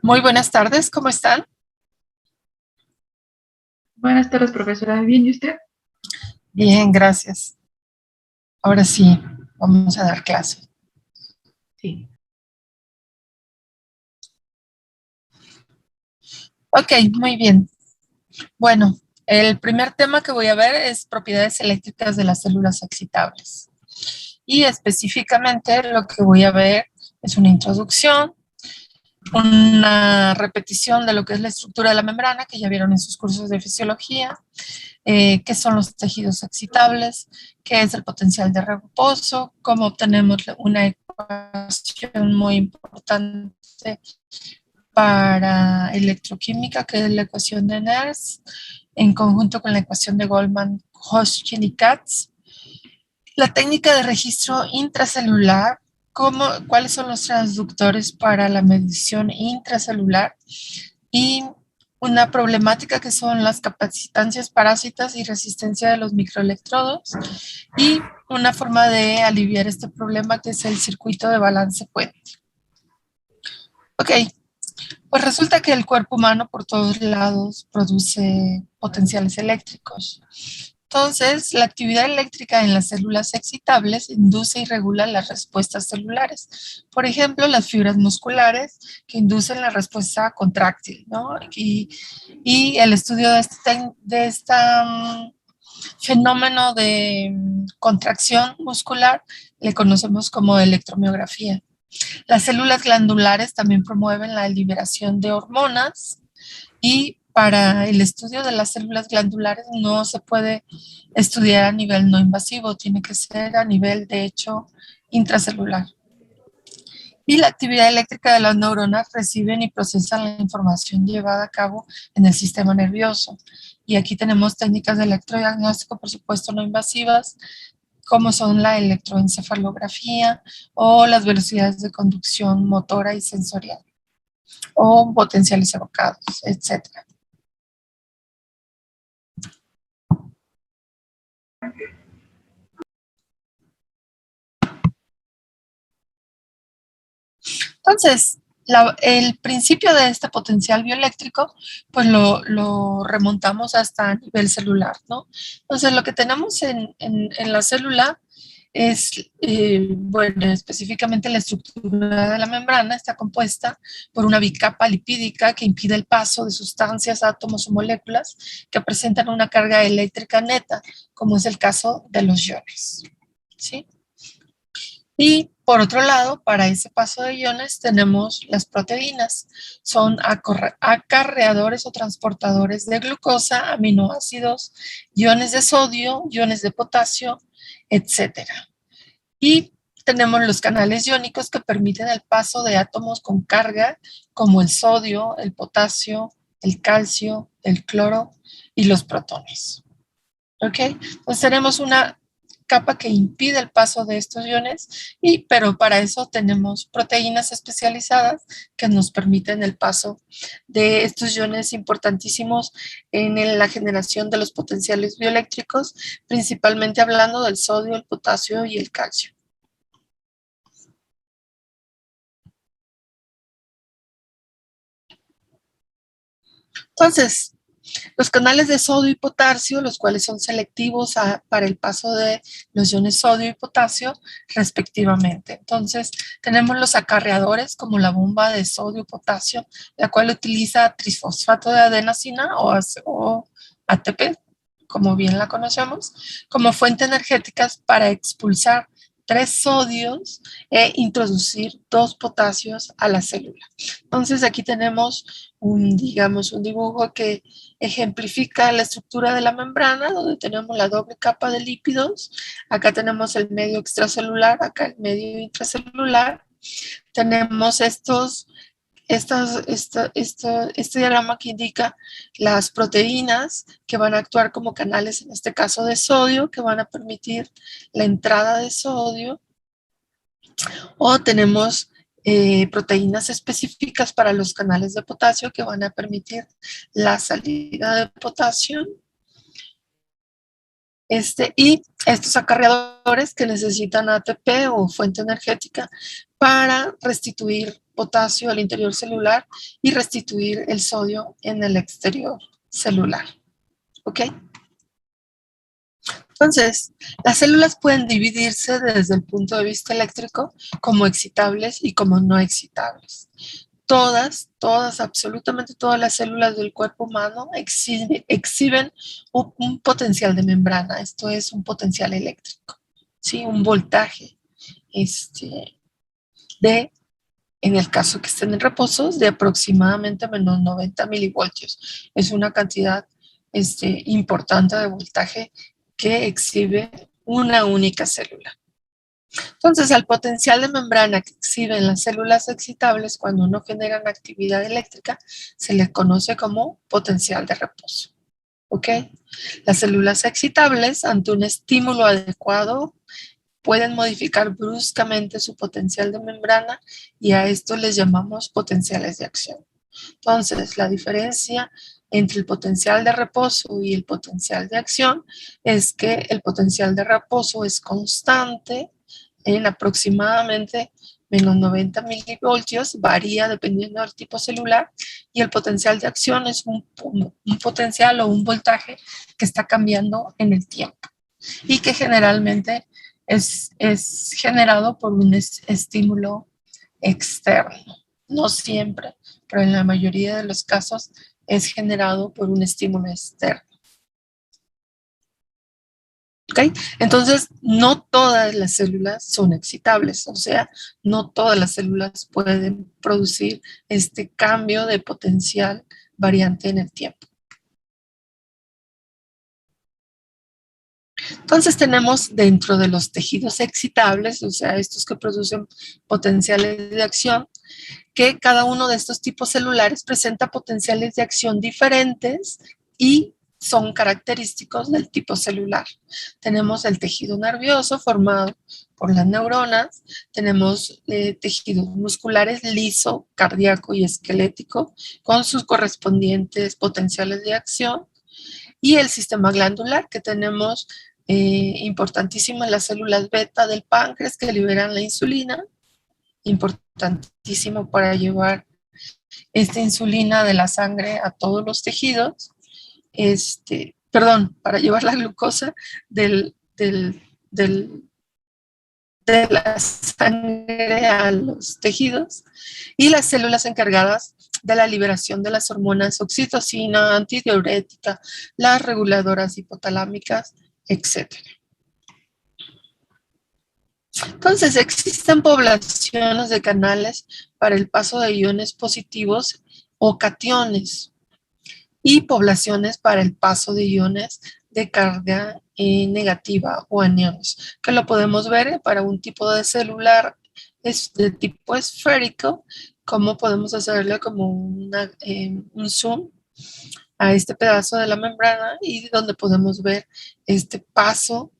Muy buenas tardes, ¿cómo están? Buenas tardes, profesora. ¿Bien y usted? Bien, gracias. Ahora sí, vamos a dar clase. Sí. Ok, muy bien. Bueno, el primer tema que voy a ver es propiedades eléctricas de las células excitables. Y específicamente lo que voy a ver es una introducción, una repetición de lo que es la estructura de la membrana, que ya vieron en sus cursos de fisiología, qué son los tejidos excitables, qué es el potencial de reposo, cómo obtenemos una ecuación muy importante para electroquímica, que es la ecuación de Nernst, en conjunto con la ecuación de Goldman, Hodgkin y Katz. La técnica de registro intracelular, cuáles son los transductores para la medición intracelular y una problemática que son las capacitancias parásitas y resistencia de los microelectrodos y una forma de aliviar este problema que es el circuito de balance puente. Ok, pues resulta que el cuerpo humano por todos lados produce potenciales eléctricos. Entonces, la actividad eléctrica en las células excitables induce y regula las respuestas celulares. Por ejemplo, las fibras musculares que inducen la respuesta contráctil, ¿no? Y el estudio de este fenómeno de contracción muscular le conocemos como electromiografía. Las células glandulares también promueven la liberación de hormonas y para el estudio de las células glandulares no se puede estudiar a nivel no invasivo, tiene que ser a nivel, de hecho, intracelular. Y la actividad eléctrica de las neuronas reciben y procesan la información llevada a cabo en el sistema nervioso. Y aquí tenemos técnicas de electrodiagnóstico, por supuesto, no invasivas, como son la electroencefalografía o las velocidades de conducción motora y sensorial, o potenciales evocados, etcétera. Entonces, el principio de este potencial bioeléctrico, pues lo remontamos hasta a nivel celular, ¿no? Entonces, lo que tenemos en la célula es, bueno, específicamente la estructura de la membrana está compuesta por una bicapa lipídica que impide el paso de sustancias, átomos o moléculas que presentan una carga eléctrica neta, como es el caso de los iones, ¿sí? Y por otro lado, para ese paso de iones tenemos las proteínas. Son acarreadores o transportadores de glucosa, aminoácidos, iones de sodio, iones de potasio, etcétera. Y tenemos los canales iónicos que permiten el paso de átomos con carga, como el sodio, el potasio, el calcio, el cloro y los protones. ¿Ok? Entonces tenemos una capa que impide el paso de estos iones, pero para eso tenemos proteínas especializadas que nos permiten el paso de estos iones importantísimos en la generación de los potenciales bioeléctricos, principalmente hablando del sodio, el potasio y el calcio. Entonces, los canales de sodio y potasio, los cuales son selectivos para el paso de los iones sodio y potasio, respectivamente. Entonces, tenemos los acarreadores como la bomba de sodio y potasio, la cual utiliza trifosfato de adenosina o ATP, como bien la conocemos, como fuente energética para expulsar 3 sodios e introducir 2 potasios a la célula. Entonces, aquí tenemos digamos, un dibujo que ejemplifica la estructura de la membrana, donde tenemos la doble capa de lípidos. Acá tenemos el medio extracelular, acá el medio intracelular. Tenemos este diagrama que indica las proteínas que van a actuar como canales, en este caso de sodio, que van a permitir la entrada de sodio, o tenemos proteínas específicas para los canales de potasio que van a permitir la salida de potasio. Y estos acarreadores que necesitan ATP o fuente energética para restituir potasio al interior celular y restituir el sodio en el exterior celular. ¿Ok? Entonces, las células pueden dividirse desde el punto de vista eléctrico como excitables y como no excitables. Absolutamente todas las células del cuerpo humano exhiben un potencial de membrana, esto es un potencial eléctrico, ¿sí? Un voltaje de, en el caso que estén en reposo, de aproximadamente menos 90 milivoltios. Es una cantidad importante de voltaje que exhibe una única célula. Entonces, al potencial de membrana que exhiben las células excitables cuando no generan actividad eléctrica, se le conoce como potencial de reposo. ¿Ok? Las células excitables, ante un estímulo adecuado, pueden modificar bruscamente su potencial de membrana y a esto les llamamos potenciales de acción. Entonces, la diferencia entre el potencial de reposo y el potencial de acción es que el potencial de reposo es constante en aproximadamente menos 90 milivoltios, varía dependiendo del tipo celular, y el potencial de acción es un potencial o un voltaje que está cambiando en el tiempo y que generalmente es generado por un estímulo externo. No siempre, pero en la mayoría de los casos es generado por un estímulo externo. ¿Okay? Entonces, no todas las células son excitables, o sea, no todas las células pueden producir este cambio de potencial variante en el tiempo. Entonces tenemos dentro de los tejidos excitables, o sea, estos que producen potenciales de acción, que cada uno de estos tipos celulares presenta potenciales de acción diferentes y son característicos del tipo celular. Tenemos el tejido nervioso formado por las neuronas, tenemos tejidos musculares liso, cardíaco y esquelético con sus correspondientes potenciales de acción, y el sistema glandular, que tenemos importantísimas las células beta del páncreas que liberan la insulina, importantísimo para llevar esta insulina de la sangre a todos los tejidos, para llevar la glucosa de la sangre a los tejidos, y las células encargadas de la liberación de las hormonas oxitocina, antidiurética, las reguladoras hipotalámicas, etc. Entonces, existen poblaciones de canales para el paso de iones positivos o cationes y poblaciones para el paso de iones de carga negativa o anions, que lo podemos ver para un tipo de celular de tipo esférico, como podemos hacerle como un zoom a este pedazo de la membrana y donde podemos ver este paso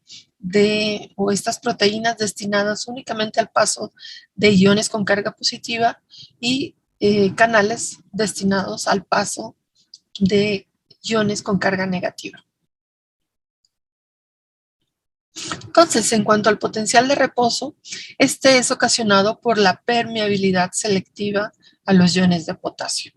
o estas proteínas destinadas únicamente al paso de iones con carga positiva y canales destinados al paso de iones con carga negativa. Entonces, en cuanto al potencial de reposo, este es ocasionado por la permeabilidad selectiva a los iones de potasio.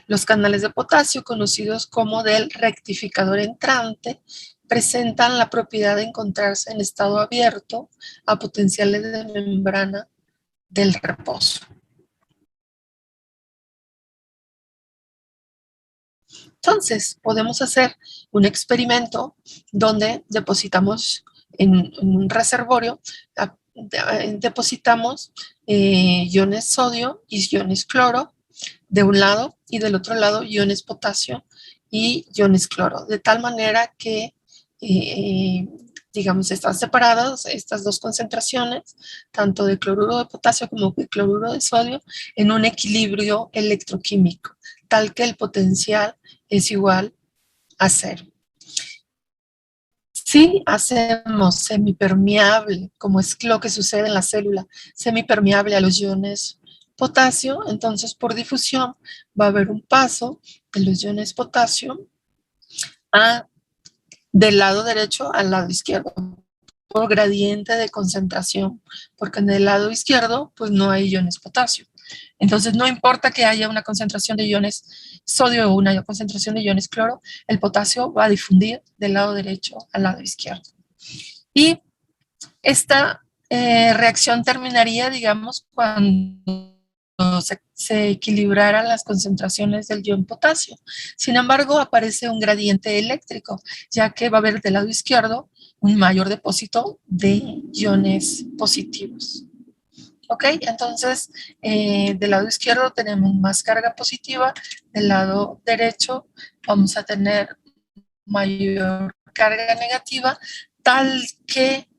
Los canales de potasio, conocidos como del rectificador entrante, presentan la propiedad de encontrarse en estado abierto a potenciales de membrana del reposo. Entonces, podemos hacer un experimento donde depositamos en un reservorio, depositamos iones sodio y iones cloro de un lado y del otro lado iones potasio y iones cloro, de tal manera que, digamos, están separadas estas dos concentraciones, tanto de cloruro de potasio como de cloruro de sodio, en un equilibrio electroquímico, tal que el potencial es igual a 0. Si hacemos semipermeable, como es lo que sucede en la célula, semipermeable a los iones potasio, entonces por difusión va a haber un paso de los iones potasio del lado derecho al lado izquierdo, por gradiente de concentración, porque en el lado izquierdo pues no hay iones potasio. Entonces, no importa que haya una concentración de iones sodio o una concentración de iones cloro, el potasio va a difundir del lado derecho al lado izquierdo. Y esta reacción terminaría, digamos, cuando se equilibraran las concentraciones del ion potasio. Sin embargo, aparece un gradiente eléctrico, ya que va a haber del lado izquierdo un mayor depósito de iones positivos. ¿Ok? Entonces, del lado izquierdo tenemos más carga positiva, del lado derecho vamos a tener mayor carga negativa, tal que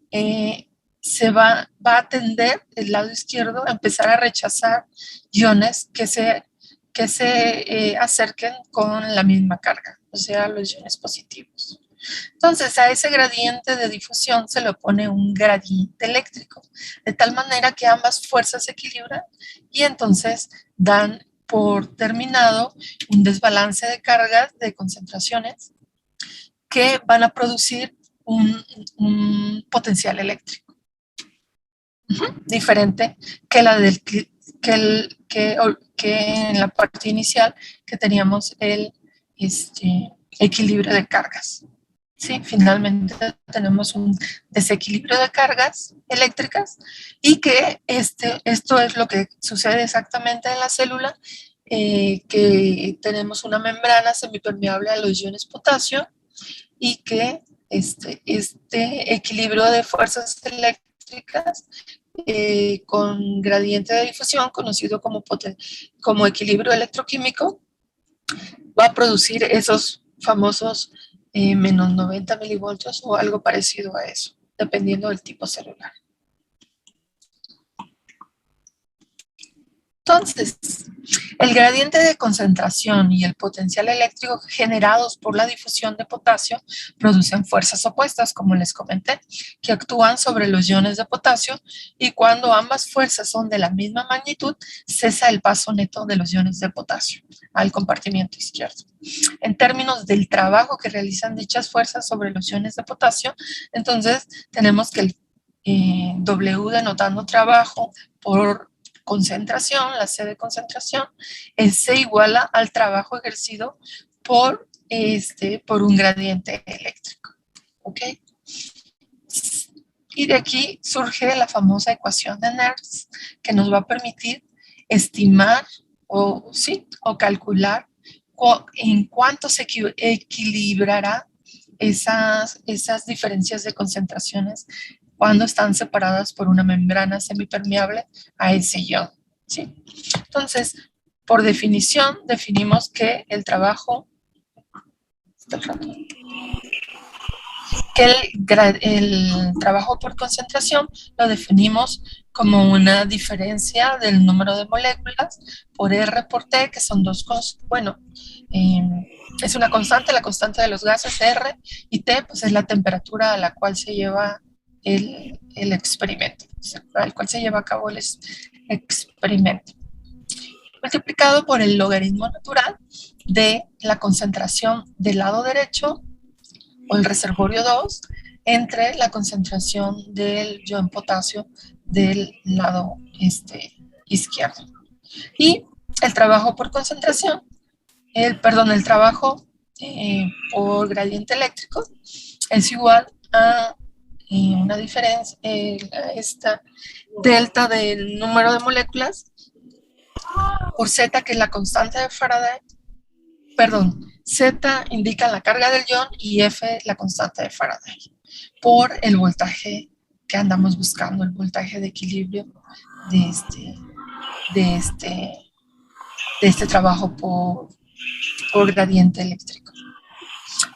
va a tender el lado izquierdo a empezar a rechazar iones que se acerquen con la misma carga, o sea, los iones positivos. Entonces, a ese gradiente de difusión se le opone un gradiente eléctrico, de tal manera que ambas fuerzas se equilibran y entonces dan por terminado un desbalance de cargas, de concentraciones, que van a producir un potencial eléctrico. Diferente que la del que en la parte inicial que teníamos el equilibrio de cargas. ¿Sí? Finalmente tenemos un desequilibrio de cargas eléctricas y que esto es lo que sucede exactamente en la célula, que tenemos una membrana semipermeable a los iones potasio y que este equilibrio de fuerzas eléctricas con gradiente de difusión, conocido como equilibrio electroquímico, va a producir esos famosos menos 90 milivoltios o algo parecido a eso, dependiendo del tipo celular. Entonces, el gradiente de concentración y el potencial eléctrico generados por la difusión de potasio producen fuerzas opuestas, como les comenté, que actúan sobre los iones de potasio, y cuando ambas fuerzas son de la misma magnitud, cesa el paso neto de los iones de potasio al compartimiento izquierdo. En términos del trabajo que realizan dichas fuerzas sobre los iones de potasio, entonces tenemos que el W denotando trabajo por concentración, la C de concentración, se iguala al trabajo ejercido por un gradiente eléctrico. ¿Ok? Y de aquí surge la famosa ecuación de Nernst, que nos va a permitir estimar o calcular en cuánto se equilibrará esas diferencias de concentraciones cuando están separadas por una membrana semipermeable a ese ion, ¿sí? Entonces, por definición, definimos que el trabajo, el trabajo por concentración lo definimos como una diferencia del número de moléculas por R por T, que son es una constante, la constante de los gases R, y T pues es la temperatura a la cual se lleva el experimento, al cual se lleva a cabo el experimento, multiplicado por el logaritmo natural de la concentración del lado derecho o el reservorio 2 entre la concentración del ion potasio del lado izquierdo. Y el trabajo por concentración, el trabajo por gradiente eléctrico es igual a una diferencia, esta delta del número de moléculas por Z, que es la constante de Faraday. Z indica la carga del ion y F la constante de Faraday, por el voltaje que andamos buscando, el voltaje de equilibrio de este trabajo por gradiente eléctrico.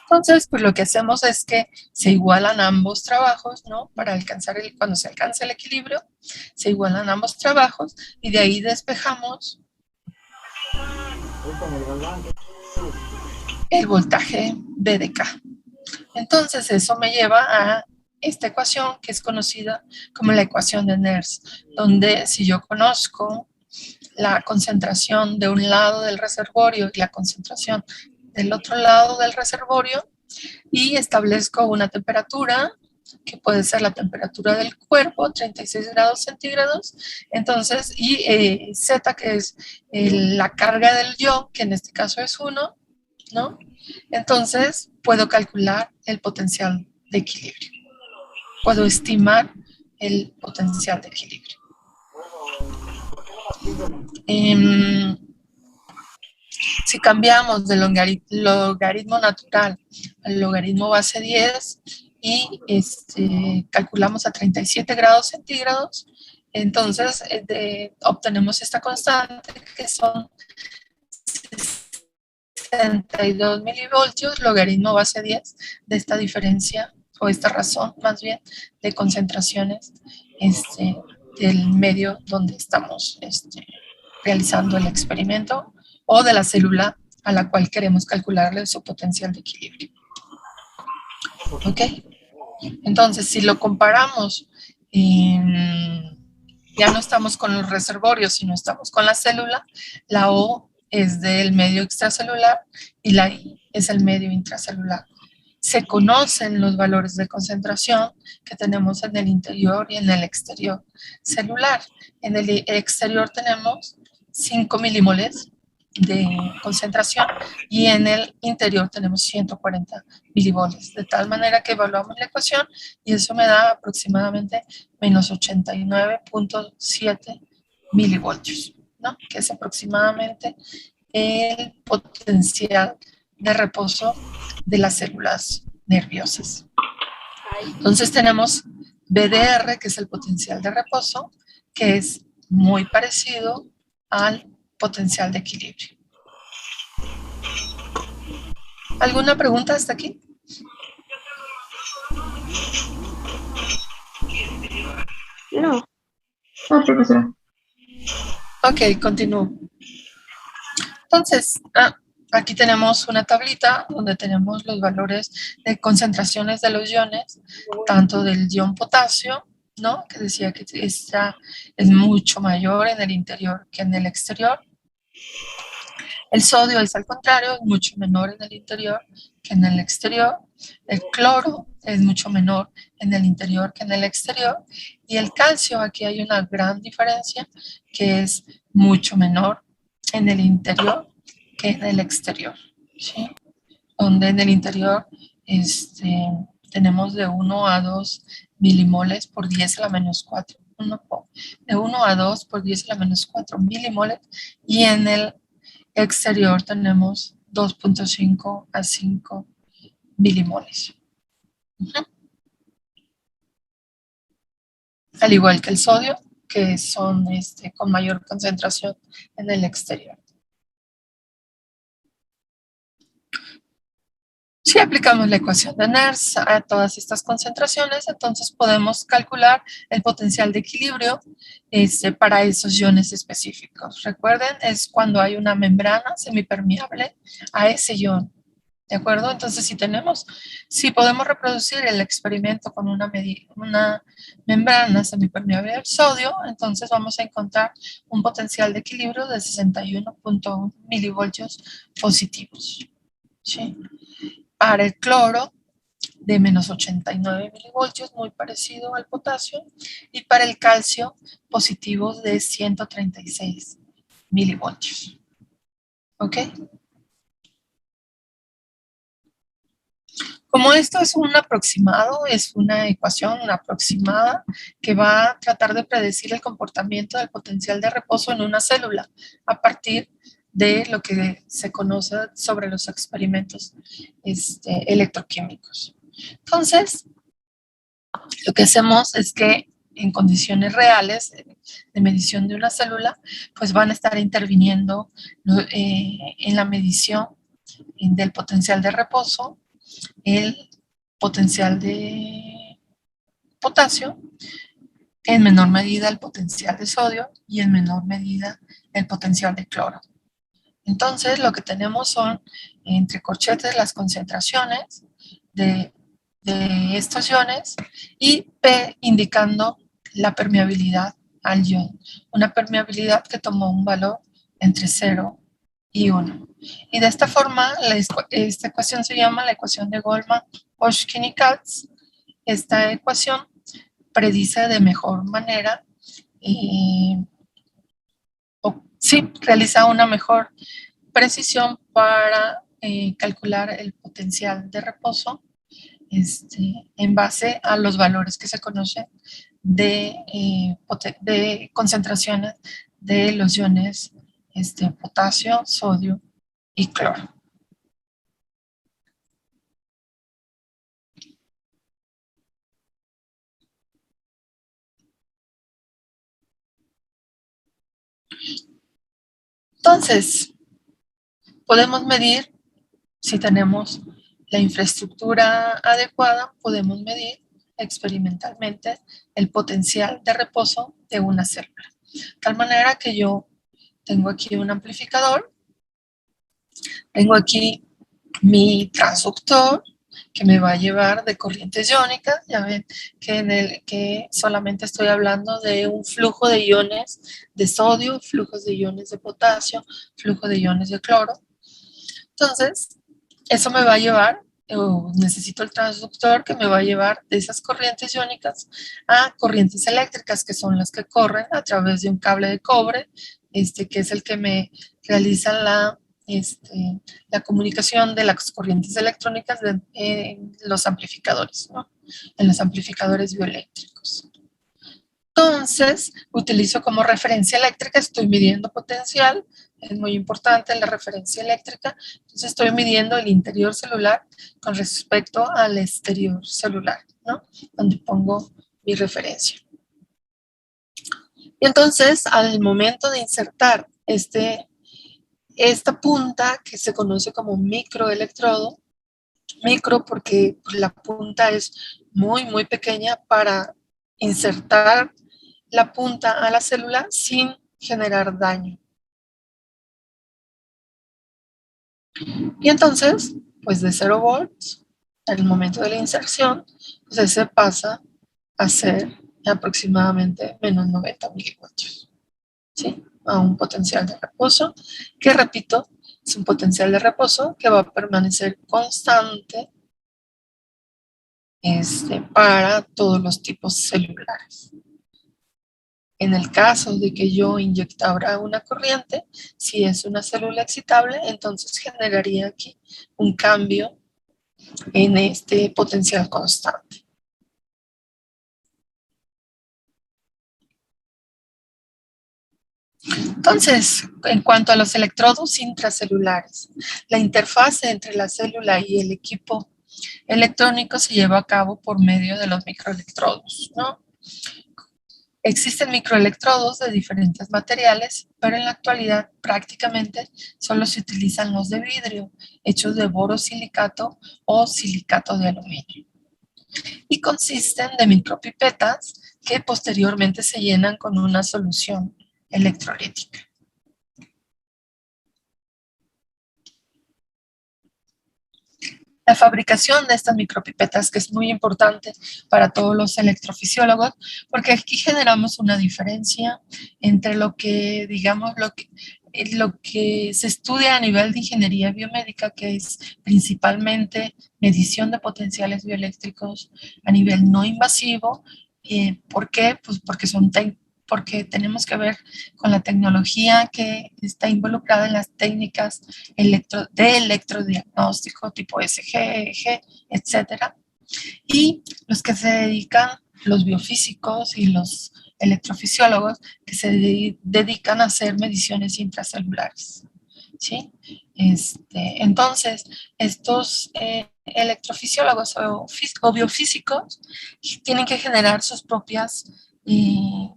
Entonces, pues lo que hacemos es que se igualan ambos trabajos, ¿no? Para alcanzar cuando se alcanza el equilibrio, se igualan ambos trabajos y de ahí despejamos el voltaje B de K. Entonces, eso me lleva a esta ecuación que es conocida como la ecuación de Nernst, donde si yo conozco la concentración de un lado del reservorio y la concentración del otro lado del reservorio y establezco una temperatura que puede ser la temperatura del cuerpo, 36 grados centígrados, entonces, y Z, que es la carga del ion, que en este caso es 1, ¿no? Entonces, puedo calcular el potencial de equilibrio. Puedo estimar el potencial de equilibrio. Si cambiamos del logaritmo natural al logaritmo base 10 y calculamos a 37 grados centígrados, entonces obtenemos esta constante que son 62 milivoltios logaritmo base 10 de esta diferencia, o esta razón más bien, de concentraciones del medio donde estamos realizando el experimento o de la célula a la cual queremos calcularle su potencial de equilibrio. ¿Ok? Entonces, si lo comparamos, ya no estamos con los reservorios, sino estamos con la célula, la O es del medio extracelular y la I es el medio intracelular. Se conocen los valores de concentración que tenemos en el interior y en el exterior celular. En el exterior tenemos 5 milimoles de concentración y en el interior tenemos 140 milimoles, de tal manera que evaluamos la ecuación y eso me da aproximadamente menos 89.7 milivoltios, ¿no? Que es aproximadamente el potencial de reposo de las células nerviosas. Entonces tenemos BDR, que es el potencial de reposo, que es muy parecido al potencial de equilibrio. ¿Alguna pregunta hasta aquí? No. No, profesora. Ok, continúo. Entonces, aquí tenemos una tablita donde tenemos los valores de concentraciones de los iones, tanto del ion potasio, ¿no? Que decía que esta es mucho mayor en el interior que en el exterior. El sodio es al contrario, es mucho menor en el interior que en el exterior. El cloro es mucho menor en el interior que en el exterior. Y el calcio, aquí hay una gran diferencia, que es mucho menor en el interior que en el exterior, ¿sí? Donde en el interior tenemos de 1 a 2 milimoles por 10 a la menos 4. De 1 a 2 por 10 a la menos 4 milimoles. Y en el exterior tenemos 2.5 a 5 milimoles. Al igual que el sodio, que son con mayor concentración en el exterior. Si aplicamos la ecuación de Nernst a todas estas concentraciones, entonces podemos calcular el potencial de equilibrio para esos iones específicos. Recuerden, es cuando hay una membrana semipermeable a ese ion. ¿De acuerdo? Entonces, si podemos reproducir el experimento con una membrana semipermeable al sodio, entonces vamos a encontrar un potencial de equilibrio de 61.1 milivoltios positivos. ¿Sí? Para el cloro, de menos 89 milivoltios, muy parecido al potasio, y para el calcio, positivos de 136 milivoltios. ¿Ok? Como esto es un aproximado, es una ecuación, una aproximada, que va a tratar de predecir el comportamiento del potencial de reposo en una célula a partir de lo que se conoce sobre los experimentos electroquímicos. Entonces, lo que hacemos es que en condiciones reales de medición de una célula, pues van a estar interviniendo en la medición del potencial de reposo, el potencial de potasio, en menor medida el potencial de sodio y en menor medida el potencial de cloro. Entonces, lo que tenemos son entre corchetes las concentraciones de estos iones y P indicando la permeabilidad al ion. Una permeabilidad que tomó un valor entre 0 y 1. Y de esta forma, esta ecuación se llama la ecuación de Goldman-Oshkin y Katz, esta ecuación predice de mejor manera, realiza una mejor precisión para calcular el potencial de reposo en base a los valores que se conocen de concentraciones de los iones potasio, sodio y cloro. Entonces, podemos medir, si tenemos la infraestructura adecuada, podemos medir experimentalmente el potencial de reposo de una célula. De tal manera que yo tengo aquí un amplificador, tengo aquí mi transductor que me va a llevar de corrientes iónicas. Ya ven que solamente estoy hablando de un flujo de iones de sodio, flujos de iones de potasio, flujo de iones de cloro. Entonces, eso me va a llevar, necesito el transductor que me va a llevar de esas corrientes iónicas a corrientes eléctricas, que son las que corren a través de un cable de cobre, que es el que me realiza la comunicación de las corrientes electrónicas en los amplificadores, ¿no? En los amplificadores bioeléctricos. Entonces, utilizo como referencia eléctrica, estoy midiendo potencial, es muy importante la referencia eléctrica, entonces estoy midiendo el interior celular con respecto al exterior celular, ¿no? Donde pongo mi referencia. Y entonces, al momento de insertar esta punta que se conoce como microelectrodo, micro porque la punta es muy, muy pequeña para insertar la punta a la célula sin generar daño. Y entonces, pues de 0 volts, al momento de la inserción, pues ese pasa a ser aproximadamente menos 90 milivoltios, ¿sí? A un potencial de reposo, que repito, es un potencial de reposo que va a permanecer constante para todos los tipos celulares. En el caso de que yo inyectara una corriente, si es una célula excitable, entonces generaría aquí un cambio en este potencial constante. Entonces, en cuanto a los electrodos intracelulares, la interfase entre la célula y el equipo electrónico se lleva a cabo por medio de los microelectrodos, ¿no? Existen microelectrodos de diferentes materiales, pero en la actualidad prácticamente solo se utilizan los de vidrio, hechos de borosilicato o silicato de aluminio. Y consisten de micropipetas que posteriormente se llenan con una solución electrolítica. La fabricación de estas micropipetas, que es muy importante para todos los electrofisiólogos, porque aquí generamos una diferencia entre lo que, digamos, lo que se estudia a nivel de ingeniería biomédica, que es principalmente medición de potenciales bioeléctricos a nivel no invasivo. ¿Por qué? Pues porque tenemos que ver con la tecnología que está involucrada en las técnicas de electrodiagnóstico tipo SG, EG, etcétera. Y los que se dedican, los biofísicos y los electrofisiólogos, que se dedican a hacer mediciones intracelulares, ¿sí? Entonces, estos electrofisiólogos o biofísicos tienen que generar sus propias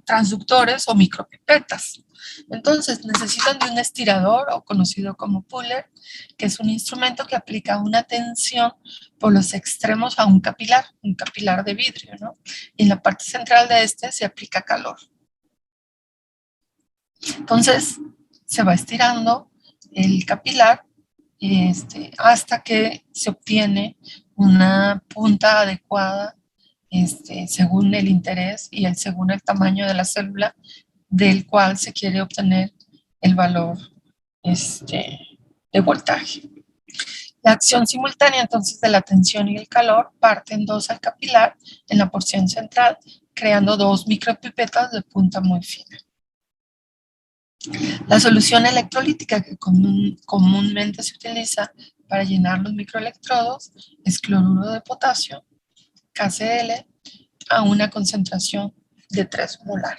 transductores o micropipetas. Entonces, necesitan de un estirador o conocido como puller, que es un instrumento que aplica una tensión por los extremos a un capilar de vidrio, ¿no? Y en la parte central de este se aplica calor. Entonces, se va estirando el capilar hasta que se obtiene una punta adecuada según el interés y según el tamaño de la célula del cual se quiere obtener el valor de voltaje. La acción simultánea entonces de la tensión y el calor parte en dos al capilar en la porción central, creando dos micropipetas de punta muy fina. La solución electrolítica que comúnmente se utiliza para llenar los microelectrodos es cloruro de potasio, KCl, a una concentración de 3 molar.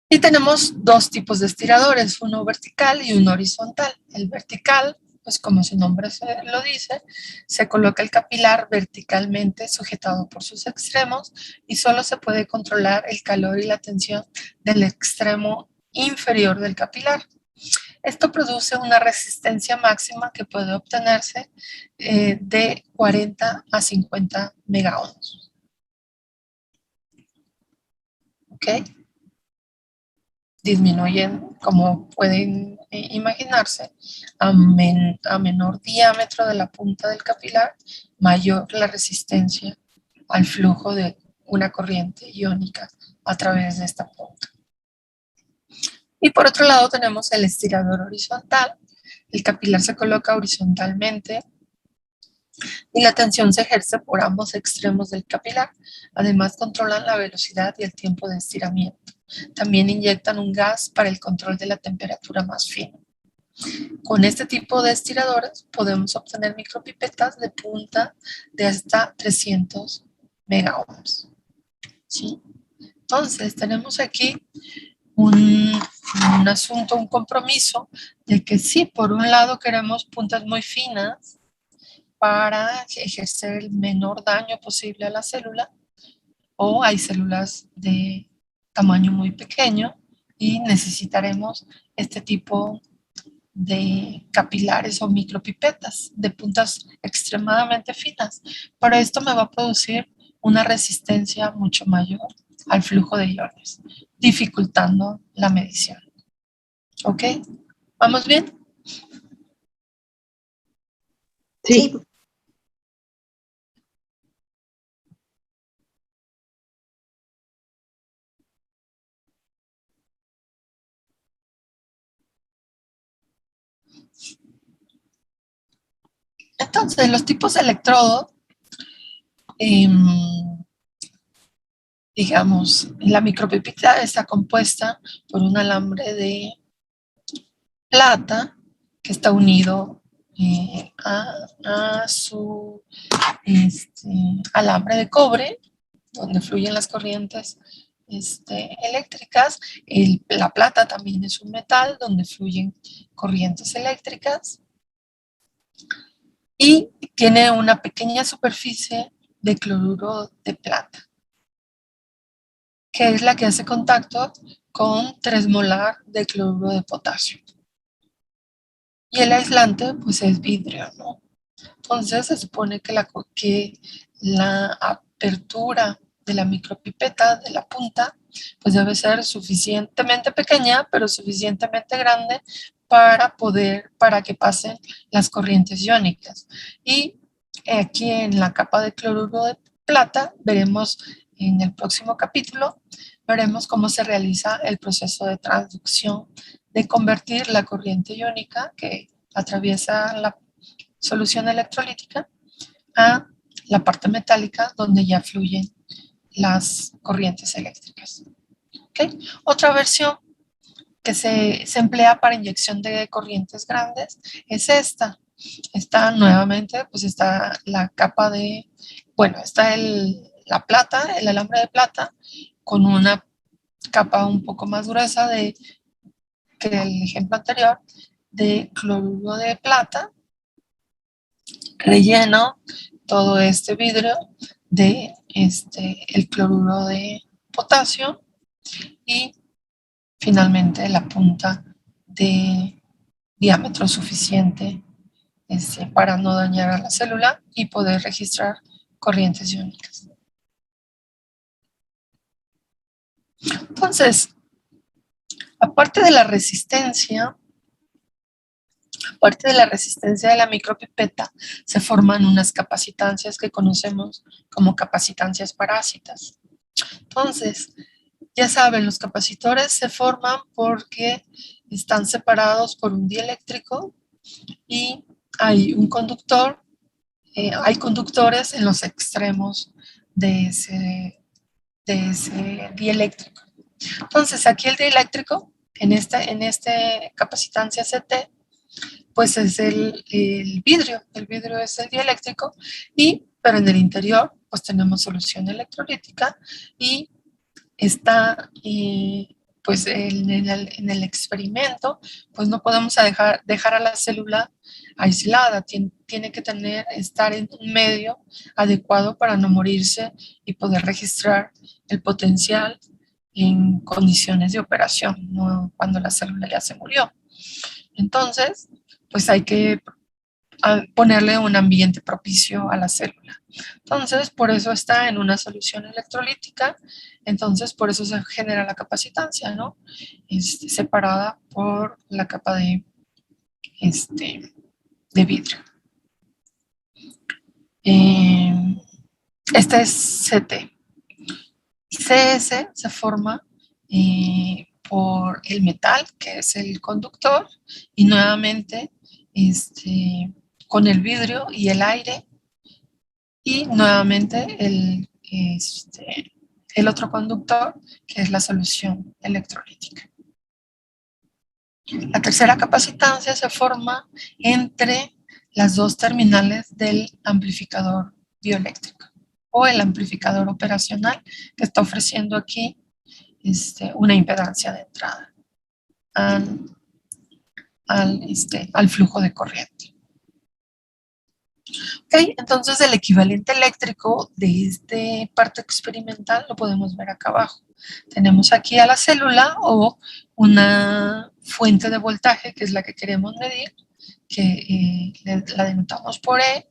Y tenemos dos tipos de estiradores, uno vertical y uno horizontal. El vertical, pues como su nombre lo dice, se coloca el capilar verticalmente sujetado por sus extremos y solo se puede controlar el calor y la tensión del extremo inferior del capilar. Esto produce una resistencia máxima que puede obtenerse de 40 a 50 megaohms. ¿Ok? Disminuyen, como pueden imaginarse, a menor diámetro de la punta del capilar, mayor la resistencia al flujo de una corriente iónica a través de esta punta. Y por otro lado tenemos el estirador horizontal. El capilar se coloca horizontalmente y la tensión se ejerce por ambos extremos del capilar. Además, controlan la velocidad y el tiempo de estiramiento. También inyectan un gas para el control de la temperatura más fina. Con este tipo de estiradores podemos obtener micropipetas de punta de hasta 300 megaohms. ¿Sí? Entonces, tenemos aquí un asunto, un compromiso de que sí, por un lado queremos puntas muy finas para ejercer el menor daño posible a la célula, o hay células de tamaño muy pequeño y necesitaremos este tipo de capilares o micropipetas de puntas extremadamente finas. Pero esto me va a producir una resistencia mucho mayor al flujo de iones, dificultando la medición. ¿Ok? ¿Vamos bien? Sí. Entonces, los tipos de electrodo, digamos, la micropipeta está compuesta por un alambre de plata que está unido a su alambre de cobre, donde fluyen las corrientes eléctricas. La plata también es un metal donde fluyen corrientes eléctricas y tiene una pequeña superficie de cloruro de plata, que es la que hace contacto con 3 molar de cloruro de potasio. Y el aislante, pues, es vidrio, ¿no? Entonces, se supone que la apertura de la micropipeta, de la punta, pues debe ser suficientemente pequeña, pero suficientemente grande para que pasen las corrientes iónicas. Y aquí en la capa de cloruro de plata, veremos en el próximo capítulo, veremos cómo se realiza el proceso de transducción, de convertir la corriente iónica que atraviesa la solución electrolítica a la parte metálica donde ya fluyen las corrientes eléctricas. ¿Okay? Otra versión que se emplea para inyección de corrientes grandes es esta. Está nuevamente, pues está la capa de, bueno, está la plata, el alambre de plata, con una capa un poco más gruesa que el ejemplo anterior, de cloruro de plata, relleno todo este vidrio de el cloruro de potasio y finalmente la punta de diámetro suficiente para no dañar a la célula y poder registrar corrientes iónicas. Entonces, aparte de la resistencia de la micropipeta, se forman unas capacitancias que conocemos como capacitancias parásitas. Entonces, Ya saben, los capacitores se forman porque están separados por un dieléctrico y hay un conductor, hay conductores en los extremos de ese dieléctrico. Entonces, aquí el dieléctrico, en esta capacitancia CT, pues es el vidrio es el dieléctrico, pero en el interior pues tenemos solución electrolítica y está, pues en el experimento, pues no podemos dejar a la célula aislada, tiene que estar en un medio adecuado para no morirse y poder registrar el potencial en condiciones de operación, no cuando la célula ya se murió. Entonces, pues hay que ponerle un ambiente propicio a la célula. Entonces, por eso está en una solución electrolítica, entonces por eso se genera la capacitancia, ¿no? Separada por la capa de vidrio. Este es CT. CS se forma por el metal, que es el conductor, y nuevamente con el vidrio y el aire, y nuevamente el otro conductor, que es la solución electrolítica. La tercera capacitancia se forma entre las dos terminales del amplificador bioeléctrico o el amplificador operacional que está ofreciendo aquí una impedancia de entrada al flujo de corriente. Okay, entonces el equivalente eléctrico de esta parte experimental lo podemos ver acá abajo. Tenemos aquí a la célula o una fuente de voltaje, que es la que queremos medir, que la denotamos por E,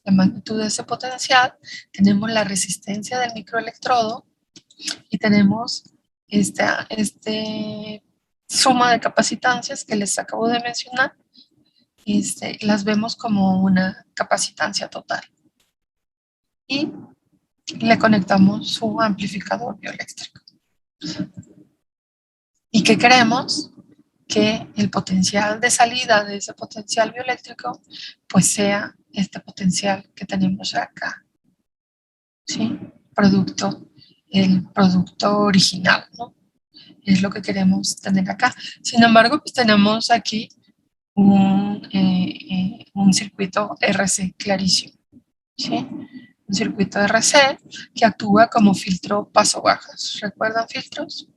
la magnitud de ese potencial. Tenemos la resistencia del microelectrodo y tenemos esta suma de capacitancias que les acabo de mencionar. Las vemos como una capacitancia total. Y le conectamos su amplificador bioeléctrico. ¿Y qué queremos? Que el potencial de salida de ese potencial bioeléctrico pues sea este potencial que tenemos acá. ¿Sí? El producto original, ¿no? Es lo que queremos tener acá. Sin embargo, pues tenemos aquí un circuito RC clarísimo, ¿sí? Un circuito RC que actúa como filtro paso-bajas. ¿Recuerdan filtros?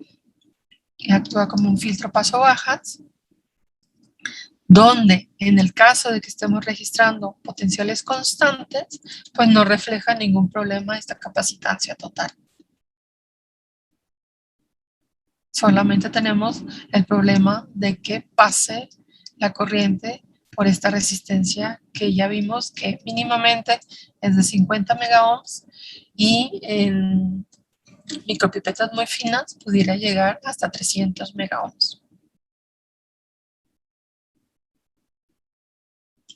Que actúa como un filtro paso-bajas, donde en el caso de que estemos registrando potenciales constantes, pues no refleja ningún problema esta capacitancia total. Solamente tenemos el problema de que pase la corriente por esta resistencia que ya vimos que mínimamente es de 50 megaohms y en micropipetas muy finas pudiera llegar hasta 300 megaohms.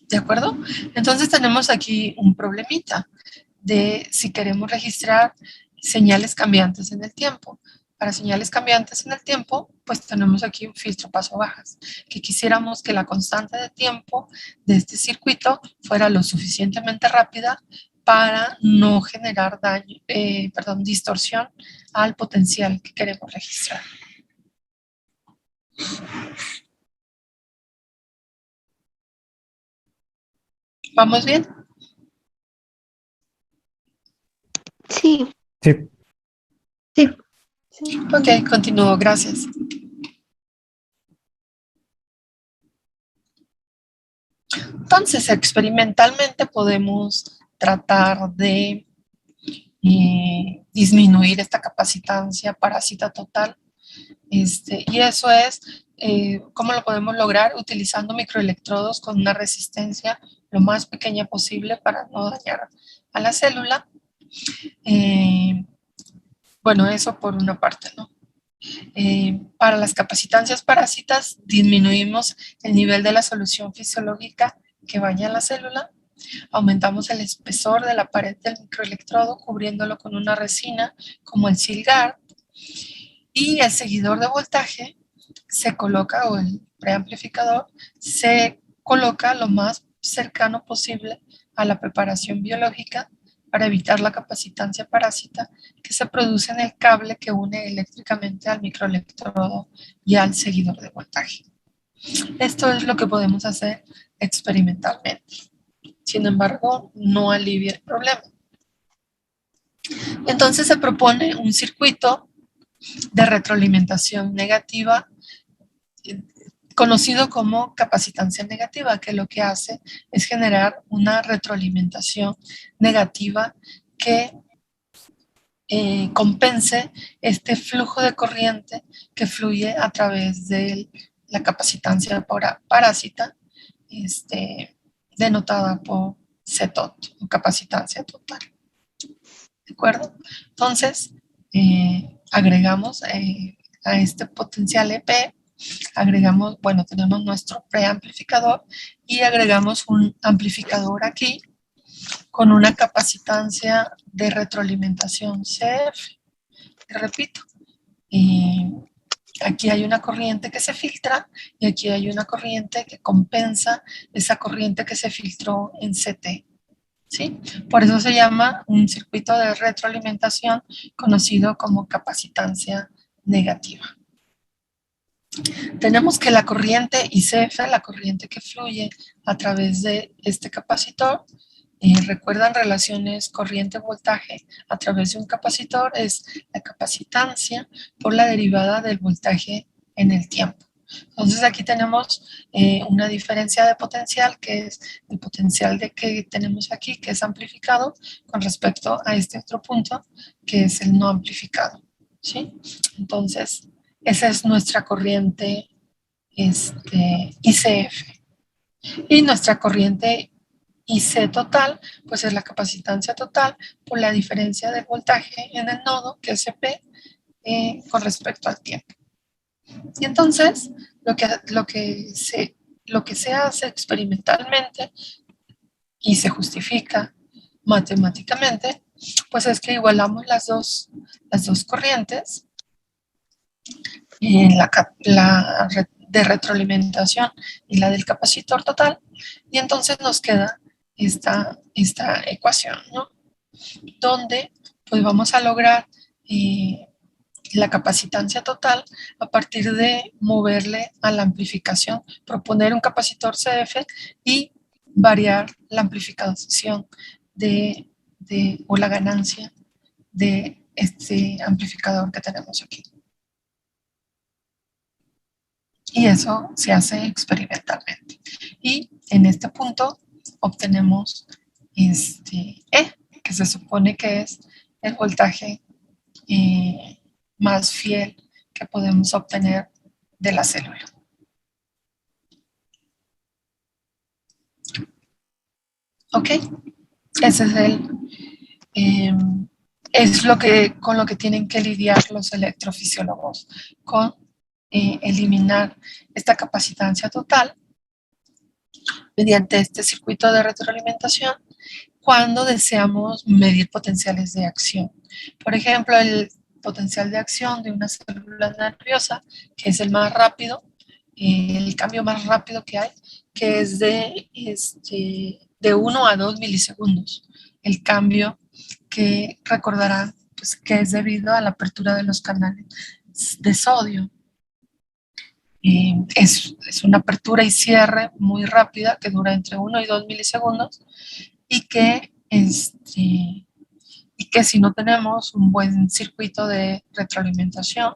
¿De acuerdo? Entonces tenemos aquí un problemita de si queremos registrar señales cambiantes en el tiempo. Para señales cambiantes en el tiempo, pues tenemos aquí un filtro paso-bajas, que quisiéramos que la constante de tiempo de este circuito fuera lo suficientemente rápida para no generar distorsión al potencial que queremos registrar. ¿Vamos bien? Sí. Sí. Sí. Ok, continúo, gracias. Entonces, experimentalmente podemos tratar de disminuir esta capacitancia parásita total. Y eso es, ¿cómo lo podemos lograr? Utilizando microelectrodos con una resistencia lo más pequeña posible para no dañar a la célula. Bueno, eso por una parte, ¿no? Para las capacitancias parásitas disminuimos el nivel de la solución fisiológica que baña la célula, aumentamos el espesor de la pared del microelectrodo cubriéndolo con una resina como el Silgard Y el seguidor de voltaje se coloca, o el preamplificador, se coloca lo más cercano posible a la preparación biológica para evitar la capacitancia parásita que se produce en el cable que une eléctricamente al microelectrodo y al seguidor de voltaje. Esto es lo que podemos hacer experimentalmente. Sin embargo, no alivia el problema. Entonces se propone un circuito de retroalimentación negativa conocido como capacitancia negativa, que lo que hace es generar una retroalimentación negativa que compense este flujo de corriente que fluye a través de la capacitancia parásita, denotada por CTOT, o capacitancia total. ¿De acuerdo? Entonces, agregamos a este potencial EP, agregamos, bueno, tenemos nuestro preamplificador y agregamos un amplificador aquí con una capacitancia de retroalimentación CF. Y repito, aquí hay una corriente que se filtra y aquí hay una corriente que compensa esa corriente que se filtró en CT. ¿Sí? Por eso se llama un circuito de retroalimentación conocido como capacitancia negativa. Tenemos que la corriente ICF, la corriente que fluye a través de este capacitor, recuerdan relaciones corriente-voltaje a través de un capacitor, es la capacitancia por la derivada del voltaje en el tiempo. Entonces aquí tenemos una diferencia de potencial, que es el potencial que tenemos aquí, que es amplificado, con respecto a este otro punto, que es el no amplificado, ¿sí? Entonces, esa es nuestra corriente ICF. Y nuestra corriente IC total, pues es la capacitancia total por la diferencia del voltaje en el nodo, que es EP, con respecto al tiempo. Y entonces, lo que se hace experimentalmente y se justifica matemáticamente, pues es que igualamos las dos corrientes, la de retroalimentación y la del capacitor total, y entonces nos queda esta ecuación, ¿no? Donde pues vamos a lograr la capacitancia total a partir de moverle a la amplificación, proponer un capacitor CF y variar la amplificación o la ganancia de este amplificador que tenemos aquí. Y eso se hace experimentalmente. Y en este punto obtenemos E, que se supone que es el voltaje más fiel que podemos obtener de la célula. ¿Ok? Ese es con lo que tienen que lidiar los electrofisiólogos, con eliminar esta capacitancia total mediante este circuito de retroalimentación cuando deseamos medir potenciales de acción. Por ejemplo, el potencial de acción de una célula nerviosa, que es el más rápido, el cambio más rápido que hay, que es de 1 a 2 milisegundos. El cambio que recordarán pues, que es debido a la apertura de los canales de sodio. Es una apertura y cierre muy rápida que dura entre 1 y 2 milisegundos y que si no tenemos un buen circuito de retroalimentación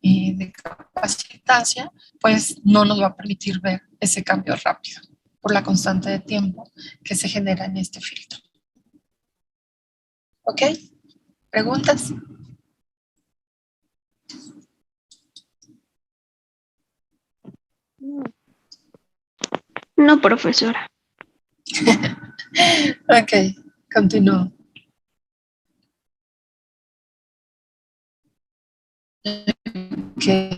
y de capacitancia, pues no nos va a permitir ver ese cambio rápido por la constante de tiempo que se genera en este filtro. ¿Ok? ¿Preguntas? No, profesora. Ok, continúo. Okay.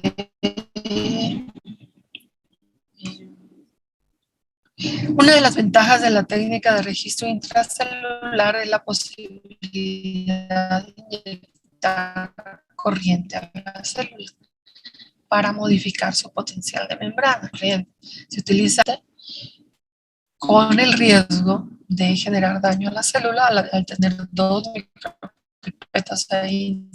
Una de las ventajas de la técnica de registro intracelular es la posibilidad de inyectar corriente a la célula para modificar su potencial de membrana. Se utiliza con el riesgo de generar daño a la célula al tener dos micropipetas ahí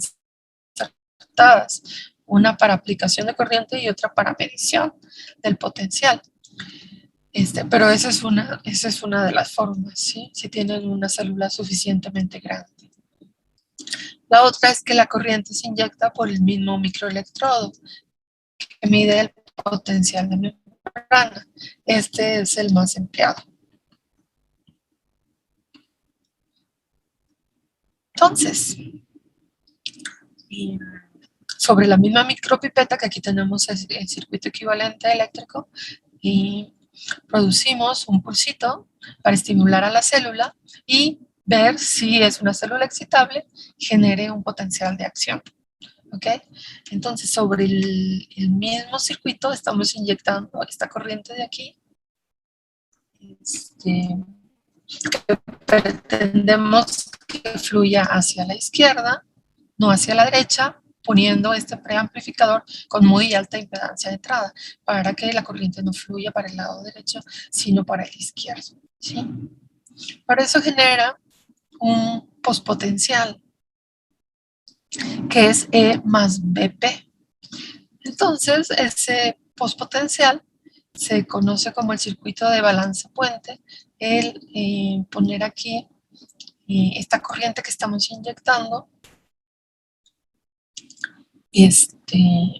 insertadas, una para aplicación de corriente y otra para medición del potencial. Pero esa es una de las formas, ¿sí? Si tienen una célula suficientemente grande. La otra es que la corriente se inyecta por el mismo microelectrodo que mide el potencial de membrana. Este es el más empleado. Entonces, sobre la misma micropipeta, que aquí tenemos el circuito equivalente eléctrico, y producimos un pulsito para estimular a la célula y ver si es una célula excitable, genere un potencial de acción. ¿Ok? Entonces, sobre el mismo circuito estamos inyectando esta corriente de aquí. Que pretendemos que fluya hacia la izquierda, no hacia la derecha, poniendo este preamplificador con muy alta impedancia de entrada para que la corriente no fluya para el lado derecho, sino para el izquierdo. ¿Sí? Para eso genera un pospotencial que es E más BP. Entonces, ese pospotencial se conoce como el circuito de balance puente. El poner aquí esta corriente que estamos inyectando,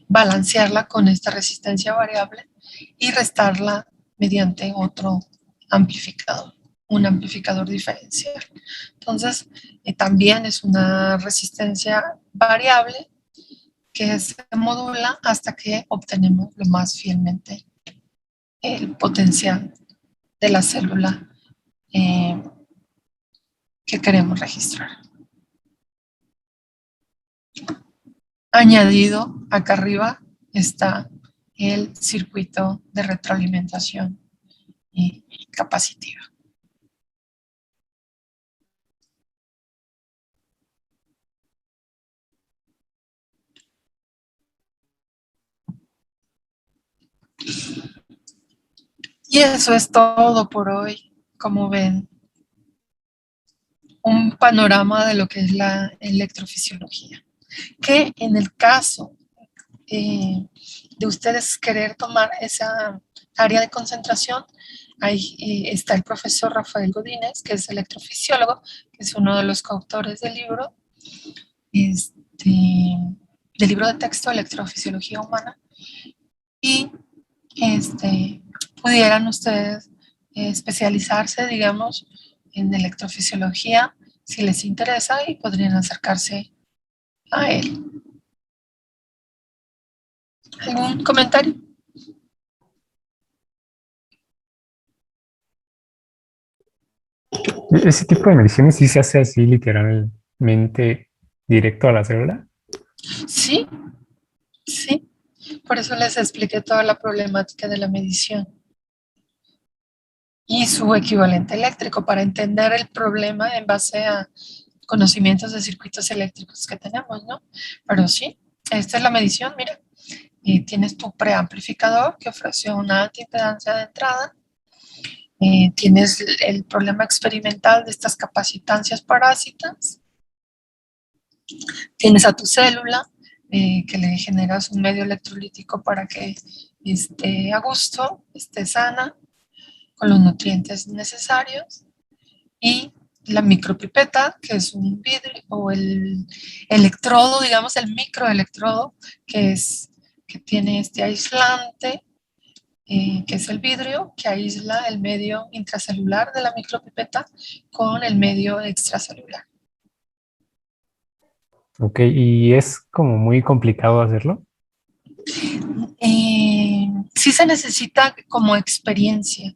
balancearla con esta resistencia variable y restarla mediante otro amplificador, un amplificador diferencial. Entonces, también es una resistencia variable que se modula hasta que obtenemos lo más fielmente el potencial de la célula que queremos registrar. Añadido acá arriba está el circuito de retroalimentación capacitiva. Y eso es todo por hoy. Como ven, un panorama de lo que es la electrofisiología. Que en el caso de ustedes querer tomar esa área de concentración, ahí está el profesor Rafael Godínez, que es electrofisiólogo, que es uno de los coautores del libro, del libro de texto Electrofisiología Humana, y pudieran ustedes especializarse, digamos, en electrofisiología, si les interesa, y podrían acercarse a él. ¿Algún comentario? ¿Ese tipo de mediciones sí se hace así literalmente directo a la célula? Sí, sí. Por eso les expliqué toda la problemática de la medición y su equivalente eléctrico para entender el problema en base a conocimientos de circuitos eléctricos que tenemos, ¿no? Pero sí, esta es la medición, mira. Y tienes tu preamplificador que ofrece una alta impedancia de entrada. Tienes el problema experimental de estas capacitancias parásitas. Tienes a tu célula que le generas un medio electrolítico para que esté a gusto, esté sana, con los nutrientes necesarios. Y la micropipeta, que es un vidrio, o el electrodo, digamos, el microelectrodo, que tiene este aislante, que es el vidrio, que aísla el medio intracelular de la micropipeta con el medio extracelular. Ok, ¿y es como muy complicado hacerlo? Sí se necesita como experiencia,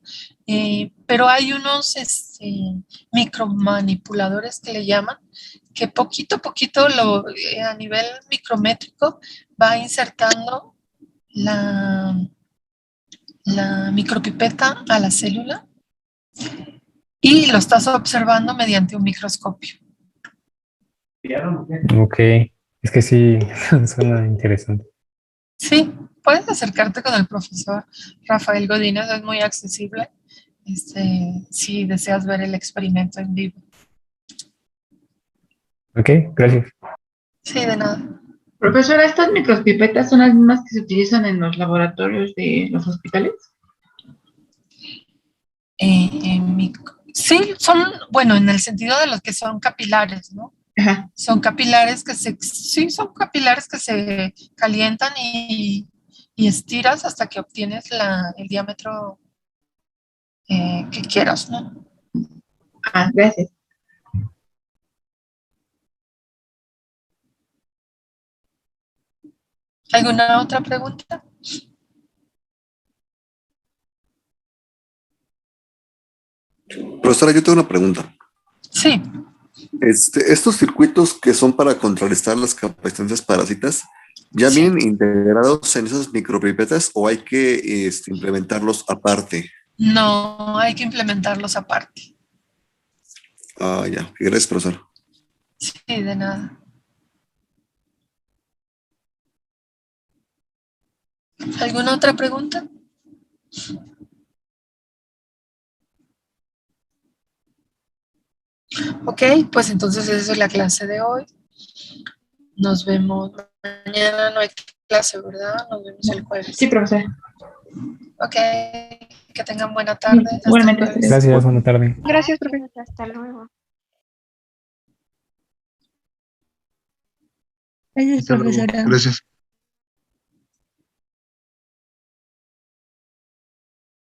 pero hay unos micromanipuladores que le llaman, que poquito a poquito a nivel micrométrico va insertando la micropipeta a la célula y lo estás observando mediante un microscopio. Ok. Es que sí, suena interesante. Sí, puedes acercarte con el profesor Rafael Godínez, es muy accesible, si deseas ver el experimento en vivo. Ok, gracias. Sí, de nada. Profesora, ¿estas micropipetas son las mismas que se utilizan en los laboratorios de los hospitales? Sí, son, bueno, en el sentido de los que son capilares, ¿no? Ajá. Son capilares son capilares que se calientan y estiras hasta que obtienes el diámetro que quieras, ¿no? Ah, gracias. ¿Alguna otra pregunta? Profesora, yo tengo una pregunta. Sí. Estos circuitos que son para contrarrestar las capacitantes parásitas, ¿ya Sí. vienen integrados en esas micropipetas o hay que implementarlos aparte? No, hay que implementarlos aparte. Ah, ya. Gracias, profesor. Sí, de nada. ¿Alguna otra pregunta? Ok, pues entonces esa es la clase de hoy. Nos vemos mañana, no hay clase, ¿verdad? Nos vemos el jueves. Sí, profesora. Ok, que tengan buena tarde. Hasta Igualmente, el jueves. Gracias, buena tarde. Gracias, profe. Hasta luego. Gracias, profesora. Gracias.